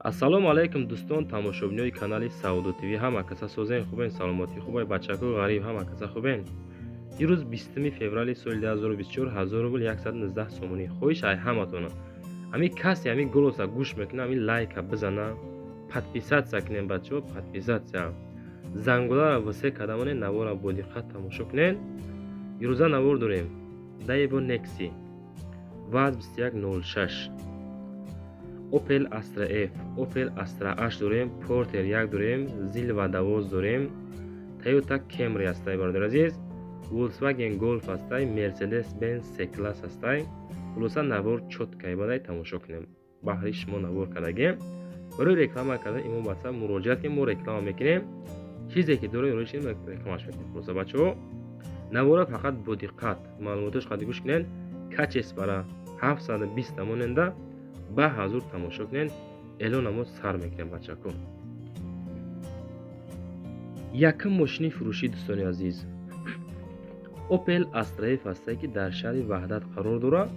ассалому алайкум дӯстон тамошобинои канали Саудо ТВ. ҳама каса созен хубен, саломотӣ хубай, бачаку ғариб ҳама каса хубен. имрӯз 20 феврали соли 2024 1000 рубл 119 сомонӣ. хоҳиш ай ҳаматона ами касе ами голоса гӯш мекуна ами лайка бизана, подписатсия кунен бачаҳо, подписатсия. Зангулара васе кадамоне навора бо диққат тамошо кунен. имрӯза навор дорем Daewoo Nexi ВАЗ 2106, Opel Astra F, Opel Astra H дорем, Porter 1 дорем, Zilva 12 дорем, Toyota Camry ҳастай бародари азиз, Volkswagen Golf ҳастай, Mercedes-Benz C-Class ҳастай. хулоса навор чоткай бадай тамошо кунем. баҳри шумо навор кардагем. барои реклама кардан имон баса муроҷиат ки мо реклама мекунем. чизе ки дорем рӯиш рекламаш мекунем. хулоса бачаҳо навора фақат бо диққат маълумотош қадр гӯш кунен. качес бара 720 тамоненда ба ҳазур тамошо кунен. эълонамо сар мекунем бачако. якум мошини фурӯшӣ дӯстони азиз, Opel Astra F ҳастае ки дар шаҳри Ваҳдат қарор дорад.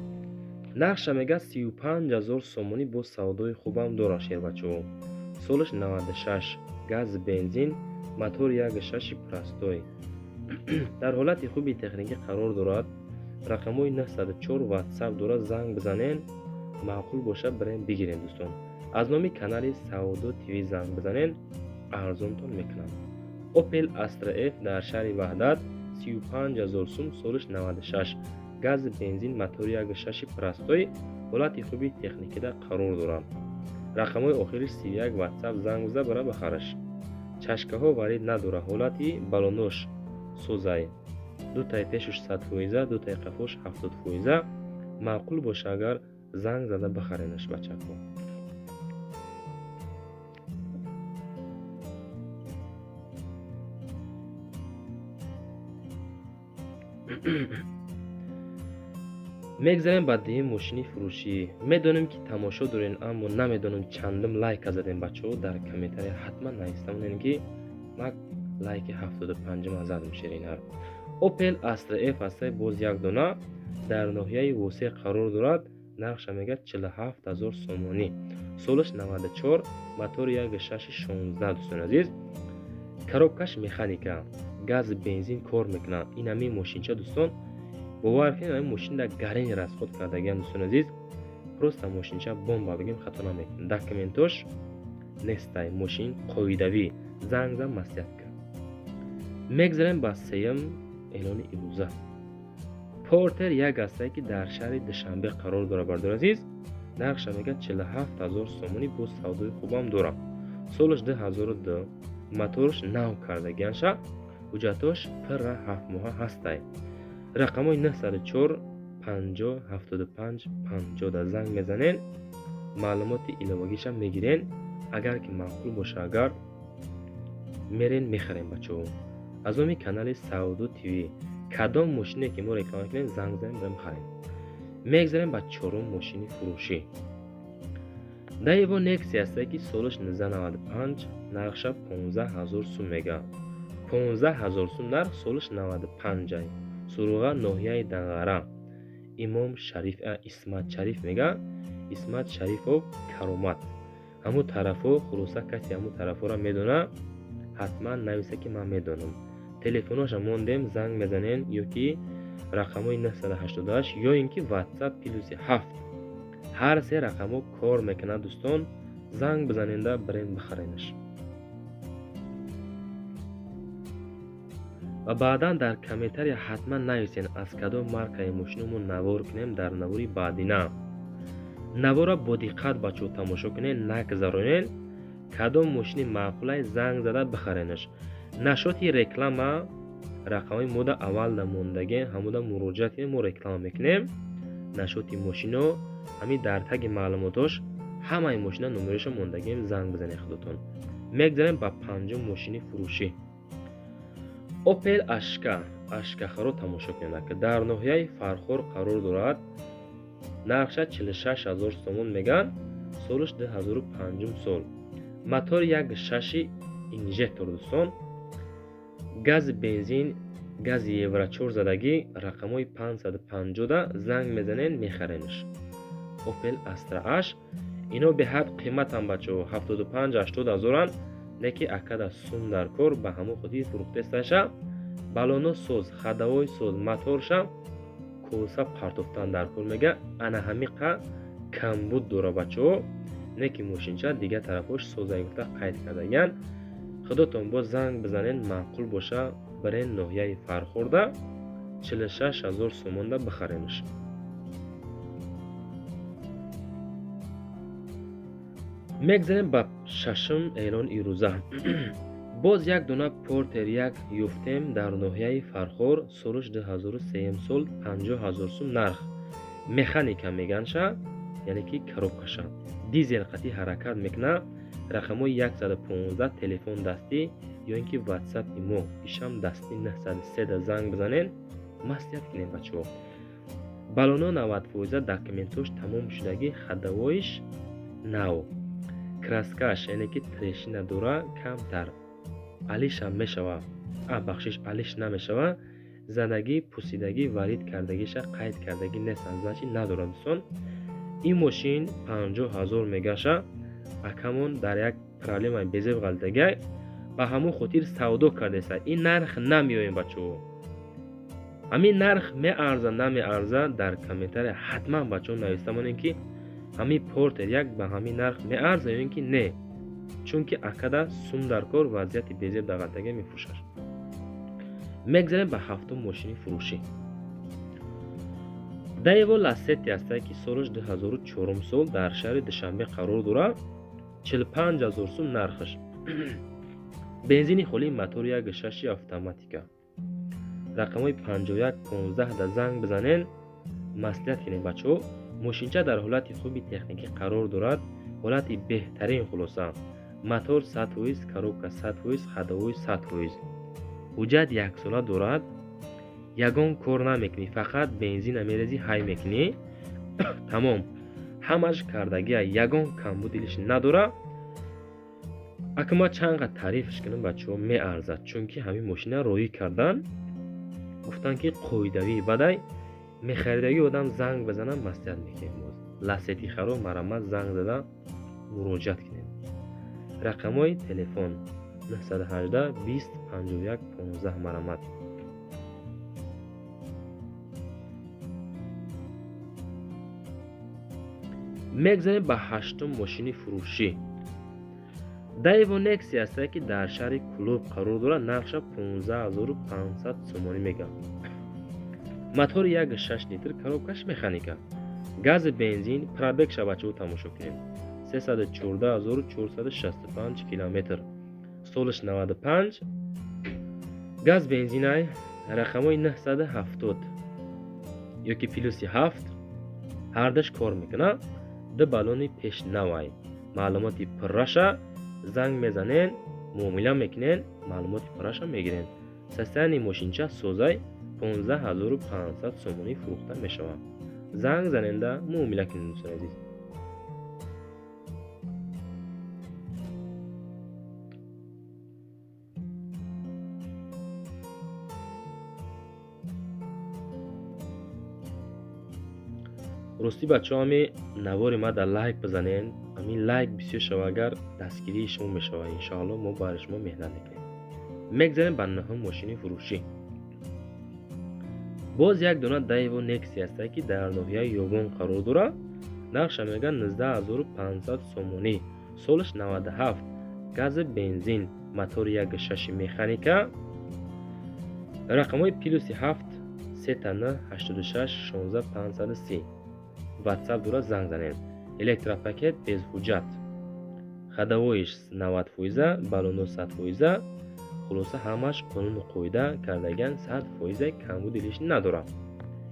нақша мега 35000 сомонӣ бо савдои хубам дорад шербачаҳо. солаш 96, газ бензин, мотор 1.6 простой. дар ҳолати хуби техникӣ қарор дорад. рақамҳои 904 WhatsApp дорад, занг бизанен, маъқул боша бирем бигирем дӯстон. аз номи канали Саудо ТВ занг бизанен, арзонтон мекунам. Opel Astra F дар шаҳри Ваҳдат 35000 сум, солаш 96, газ бензин, мотори 1.6 простой, ҳолати хуби техникида қарор дорад. рақамҳои охири 31 WhatsApp занг биза бара бахараш. чашкаҳо варид надорад, ҳолати балонош сӯзай, дутаи пешуш 100%, дутаи қафош 70%. маъқул боша агар занг зада бахаренаш бачаҳо. мегзарем ба дуюм мошини фурӯшӣ. медонем ки тамошо дорен, аммо намедонем чандум лайка задем бачаҳо. дар комментария ҳатман нависта монем ки мак лайки 75 задем ширинар. Opel Astra F ҳастай, боз як дона, дар ноҳияи восеъ қарор дорад. нақша мега 47000 сомонӣ, солаш 94, мотори 1.6 16 дӯстони азиз. коробкаш механика, газ бензин кор мекунад. ин ҳамин мошинча дӯстон, бовар кунед ҳамин мошинда гарени расход кардагиам дӯстони азиз. просто мошинча бомба бигем хато намекунад. документош нестай, мошин қоидавӣ, зангзам маслиҳатка. мегзарем ба сеюм эълони имрӯза. Porter 1 ҳастае ки дар шаҳри Душанбе қарор дорад бародари азиз. нақша мега 47000 сомонӣ бо савдои хубам дорад. солаш 2002, моторш нав кардагианша, ҳуҷҷатош пирра 7 моҳа ҳастай. рақамҳои 904 50 75 50 да занг мезанен, маълумоти иловагиша мегирен. агар ки маъқул боша, агар мерен мехарем бачаҳо. аз номи канали Саудо ТВ кадом мошине ки мо реклама кунем занг занем барем харем. мегзарем ба чорум мошини фурӯшӣ. Daewoo Nexi ҳастае ки солаш 1995, нақша 15000 сум мега. 15000 сум нарх, солаш 95. суруға ноҳияи Данғара. имом Шариф Исмат Шариф мега. Исмат Шарифов Каромат. ҳаму тарафо хулоса каси ҳаму тарафора медона, ҳатман нависа ки ман медонам. телефоноша мондем, занг мезанен ё ки рақамҳои 988 ё ин ки WhatsApp +7. ҳар се рақамҳо кор мекунад дӯстон. занг бизаненда бирем бихаренаш. ва баъдан дар комментария ҳатман нависен аз кадом маркаи мошиномо навор кунем дар навори баъдина. навора бо диққат бачаҳо тамошо кунен, нагзаронен. кадом мошини маъқулай занг зада бихаренаш. нашоти реклама рақамҳои мода аввалда мондаген, ҳамуда муроҷиати мо реклама мекунем. нашоти мошино ҳамин дар таги маълумотош ҳамаи мошина номероша мондагем, занг бизанед худотон. мегзарем ба панҷум мошини фурӯшӣ. Opel Ashka, ашкахаро тамошо кунед. дар ноҳияи Фархор қарор дорад. нақша 46000 сомон меган, солаш 2005 сол. мотор 1.6 инжектор дӯстон, газ бензин, гази евро 4 задагӣ, рақамҳои 550 да занг мезанен мехаренаш. Opel Astra H اینا به حد قیمت هم بچه ها 75-80 هزارن، نکی اکد سوم در کار به همون خودی فروخته سشه. بالونا سوز، خداوی سوز، موتورشم کوسا پرتوفتن در کار میگه. انا همیقه کم بود دوره بچه ها، نکی موشینچه دیگه طرفش سوزه گفته قید کرده. یعنی خودتون با زنگ بزنین معقول باشه برای ناحیه فرخورده 46 هزار سومون ده بخرینش. میگذاریم با ششم اعلان ایروزه. باز یک دونه پورتر یک یفتیم در ناحیه فرخور، سروش 2300 سال 50,000 سوم نرخ. مکانیکا میگن شه، یعنی که کروبکشه دیزل قطعی حرکت میکنه. رقمای 115 تلفن دستی یا اینکه واتساپ ایمو ایشم دستی 903 زنگ بزنین مستیت کنین بچه ها. بالونا 90% داکومنتوش تمام شدگی، خداویش نو کراسکاش یعنی که ترشی نداره کمتر، علیش هم میشوه بخشش علیش نمیشوه. زندگی پوسیدگی وارد کردگیش قید کردگی نیست، از نچی نداره دوستان. این ماشین 50,000 میگشه. اکمون در یک پرالیم بزیب غلطگی با همون خطیر سودو کرده سه. این نرخ نمیوین بچه ها، همین نرخ می ارزه نمی ارزه در کامنتر حتما بچه ها نویسته مانین که همین پورتر یک به همین نرخ می ارزه یا اینکه نه، چون که اکده سوم در کار وضعیت بزیب در غلطگی می فروشه. میگذاریم به هفتم ماشین فروشی. دایو لاستی است که سالش 2004 سال در شهر دوشنبه قرار داره. 45,000 سوم نرخش. بنزین خالی، موتور یک شش اتوماتیکه. رقمای 5115 در زنگ بزنین مصلحت کنین بچه ها. ماشینچه در حالت خوبی تکنیکی قرار دارد، حالت بهترین خلاصه. موتور 100 ویز، کروبکا 100 ویز، خداوی 100 ویز. حجت 1 ساله دارد. یگان کار نمیکنی، فقط بنزین میریزی های میکنی. تمام همش کردگی، یگان کمبودیلش نداره. اکما چند تعریفش کنم بچه ها می ارزد، چون که همین ماشین روی کردن گفتن که قویدوی بدای میخریدگی آدم زنگ بزنم مستیت میکنیم. باز لاستی خراب مرمت زنگ زده مراجعت کنیم. رقمای تلفن 918 20 51 15 مرمت. میگذاریم به هشتم ماشین فروشی. دایو نکسی است که در شهر کلوب قرار داره. نرخش 15,500 سومانی میگه. موتور 1.6 لیتر، کروبکش مکانیکا. گاز بنزین پرابک شبچه رو تماشا کنیم. 314,465 کیلومتر. سالش 95. گاز بنزین های رقمای 970 یا که پلوسی 7 هردش کار میکنه. ده بالونی پیش نوای معلوماتی پرشه زنگ میزنین، معامله میکنین، معلوماتی پرشه میگیرین. سستانی ماشینچه سوزای 15,500 سومانی فروخته میشوه. زنگ زننده معامله کنین دوستان عزیز. راستی بچه همی نواری ما در لایک بزنین. همین لایک بسیار شوه، اگر دستگیری شما میشوه انشاءالله ما برای شما مهنت میکنیم. میگذاریم به نهم ماشین فروشی. باز یک دونه دایو نکسی است که در ناحیه یوگان قرار داره. نرخش میگه 19,500 سومانی. سالش 97. گاز بنزین، موتور 1.6 مکانیکا. رقمای پلوسی 7 39 86 16 530. واتساپ داره زنگ زنین. الکتروپاکت bez حجت. خداویش 90%، بالونو 100%. خلاصه همش قانون قویده کردگان 100% کمبودیش نداره.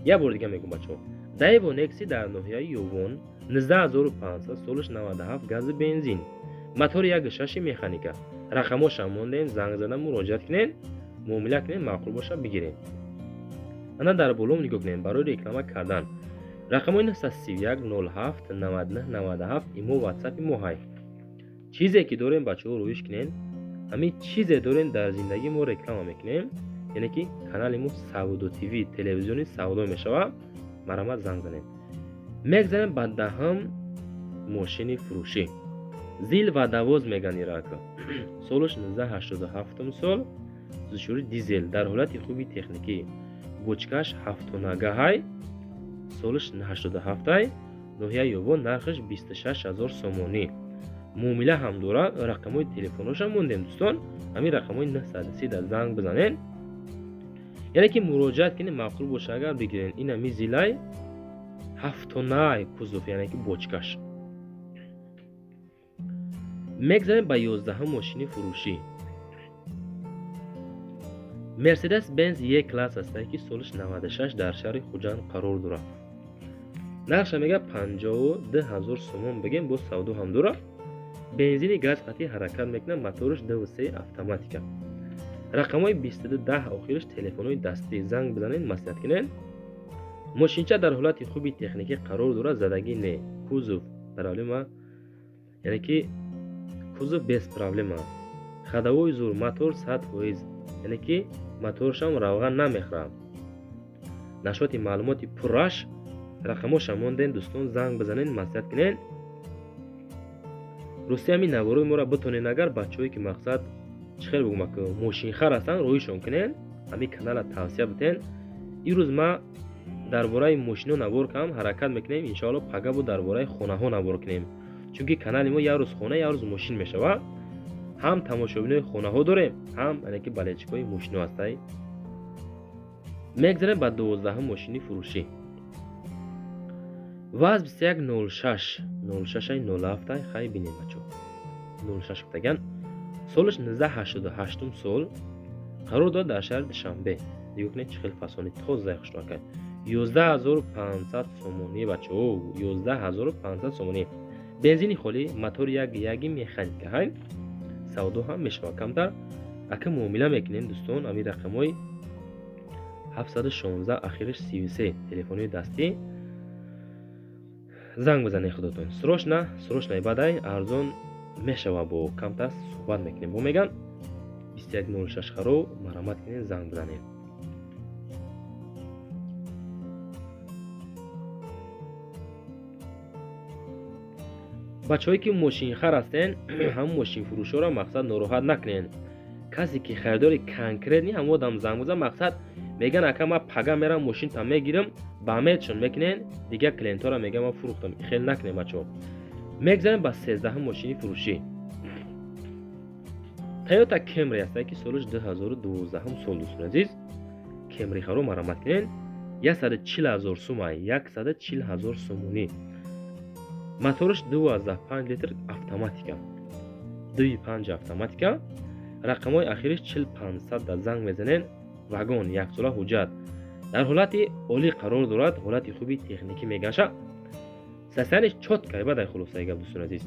یه بار دیگه میگم بچه‌ها. دایو نکسی در ناحیه یوون 19,500 سالش 97 گاز بنزین. موتور 1.6 مکانیکا. رقماش هم موندین، زنگ زدن مراجعت کنین، معامله کنین، معقول باشه بگیرین. انا در بالا نگاه کنین برای ریکلام کردن. رقمای 931 07 99 97 ایمو واتساپ ایمو های. چیزی که دارین بچه‌ها رویش کنین. همین چیزی دارین در زندگی ما ریکلام میکنیم. یعنی که کانال ما سودو تیوی تلویزیونی سودو میشوه. مرامت زنگ زنین. میگذاریم بعد دهم мошини фурӯшӣ. Зил ва давоз меган ирака. Солаш 1987 сол. Зушури дизел дар ҳолати хуби техникӣ. Бочкаш 7 нагаҳай. Солаш 87-ай. Ноҳияи ёбон нархаш 26000 сомонӣ. Муомила ҳам дора. Рақамҳои телефоношам мондем дӯстон. Ҳамин рақамҳои 930 занг бизанен. Яъне ки муроҷиат кине маъқул боша агар бигирен. Ин ҳами зилай 7 нагаҳай кузов, яъне ки бочкаш. мегзарем ба 11 мошини фурӯшӣ. Mercedes Benz E-класс аст ки солиш 96 дар шаҳри Хуҷанд қарор дорад. Нархша мега 52000 сомон бигем, бо савдо ҳам дора. Бензини газ қатъӣ ҳаракат мекунад, моториш 2.3 автоматика. Рақамҳои 2210 охираш телефонҳои дастӣ, занг бизанен, маслиҳат кунен. Мошинча дар ҳолати хуби техникӣ қарор дорад, задагӣ не. Кузов проблема, яъне ки кузов без проблема. Хадавои зур, мотор 100%, яъне ки моторшам равған намехӯрад. Нашоти маълумоти пурраш, рақамоша монден дӯстон, занг бизанен, маслиҳат кунен. рости ҳамин наворои моро битонен агар бачаҳое ки мақсад чихел бугум ак мошинхар ҳастанд роҳишон кунен, ҳамин канала тавсия битен. имрӯз ма дар бораи мошино навор кам ҳаракат мекунем, иншоалло пагабу дар бораи хонаҳо навор кунем, чунки канали мо як рӯз хона, як рӯз мошин мешавад. ҳам тамошобинои хонаҳо дорем, ҳам яъне ки балечкои мошино ҳастай. мегзарем ба 12 мошини фурӯшӣ. ваз 2106 хай бинем бачо. 06 гуфтаган. Солаш 1988 сол. Қарор дорад дар шаҳри Душанбе. Дигар кунед чӣ хел фасони тоза хушракай. 11500 сомонӣ бачо. 11500 сомонӣ. Бензини холӣ, мотор яги механика ҳай. Савдо ҳам мешава камтар. Ака муомила мекунем дӯстон, ҳамин рақамҳои 716 ахираш 33 телефони дастӣ. занг бизанед худотон. срочна бадай арзон мешава, бо камтар суҳбат мекунем. Бо меган 2106 харо марамат кунед, занг бизанед. бачаҳое ки мошинхар ҳастен, ҳам мошинфурӯшоро мақсад нороҳат накунен. касе ки харидори конкрет ни ҳам одам занг бизан, мақсад меган ака ма пага мерам мошинта мегирам, ба метшон мекунен, дигар клиентора меган ма фурӯхтам. хел накунем бачаҳо. мегзарем ба 13 мошини фурӯшӣ. Toyota Camry аст ки солиш 2012 сол дӯстон азиз. Camry харо марамат кунен. 140000 сомай, 140000 сомонӣ. Моториш 2.5 литр автоматика. 2.5 автоматика. Рақамҳои ахириш 40500 да занг мезанен. Вагон яксола ҳуҷҷат. Дар ҳолати олӣ қарор дорад, ҳолати хуби техникӣ мегаша. Сасяниш чоткай бадай хулосаи гап дӯстон азиз.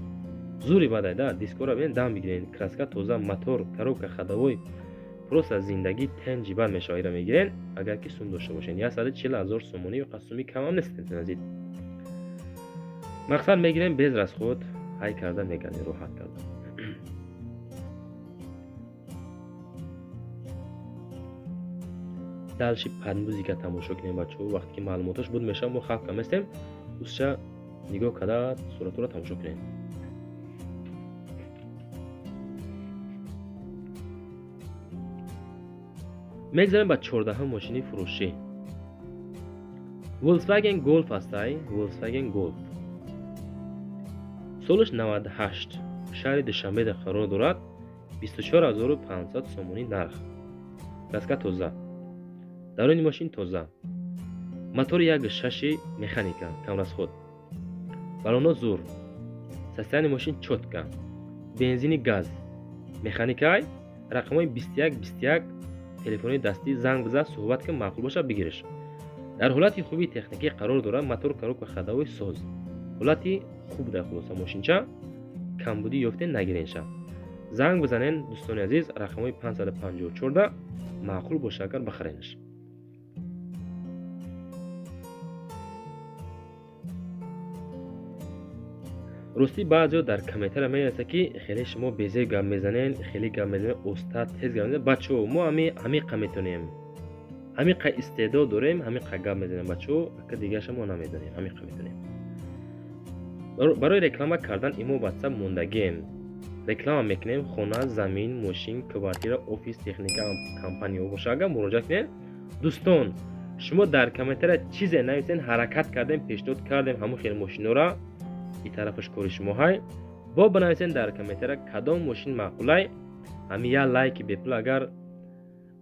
зури бадай да, дискора бен дам бигирен, краска тоза, мотор, коробка, хадавой, просто зиндагӣ тенҷи бад мешавира мегирен, агар ки сум дошта бошен. 140000 сомонӣ ё қасуми кам ҳам нест азиз. мақсад мегирем без расход, ҳай карда мегардем, роҳат карда. дальши падмузика тамошо кунем бачаҳо. вақте ки маълумоташ буд мешава, мо халқ кам ҳастем. устша нигоҳ карда суратҳоро тамошо кунем. мегзарем ба 14 мошини фурӯшӣ. Volkswagen Golf ҳастай. Volkswagen Golf. солиш 98. шаҳри Душанбеда қарор дорад. 24500 сомонӣ нарх. краска тоза. дарони мошин тоза. мотор 1.6 механика, камрасход. балоно зур. састияни мошин чотка. бензини газ. механикай. рақамҳои 2121 телефони дастӣ, занг биза, суҳбат кун, маъқул боша бигириш. дар ҳолати хуби техникӣ қарор дорад. мотор, коробка, хадавои соз. ҳолати хуб дар хулоса мошинча. камбудӣ ёфтен нагиренша. занг бизанен дӯстони азиз, рақамҳои 554 маъқул боша агар бахаренаш. рости баъзеҳо дар комментария меяста ки хеле шумо безеб гап мезанен, хеле гап мезанен, остад тез гап мезанен. бачаҳо, мо ҳамиқа метонем, ҳамиқа истеъдод дорем, ҳамиқа гап мезанем бачаҳо, ака дигараша мо намедонем, ҳамиқа метонем. барои реклама кардан имо ватсап мондагием. Реклама мекунем хона, замин, мошин, квартира, офис, техника, компания боша. Агар муроҷиат кунем, дӯстон, шумо дар комментария чизе нависен, ҳаракат кардем, пешниҳод кардем ҳамон хел мошинора, ин тарафаш кори шумо ҳай. Бо банависен дар комментария кадом мошин маъқулай, ҳамин я лайки бепул агар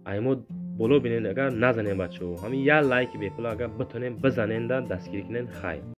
аймо боло бинен, агар назанем бачаҳо, ҳамин я лайки бепул агар битонем бизанен да дастгирӣ кунен. Хайр.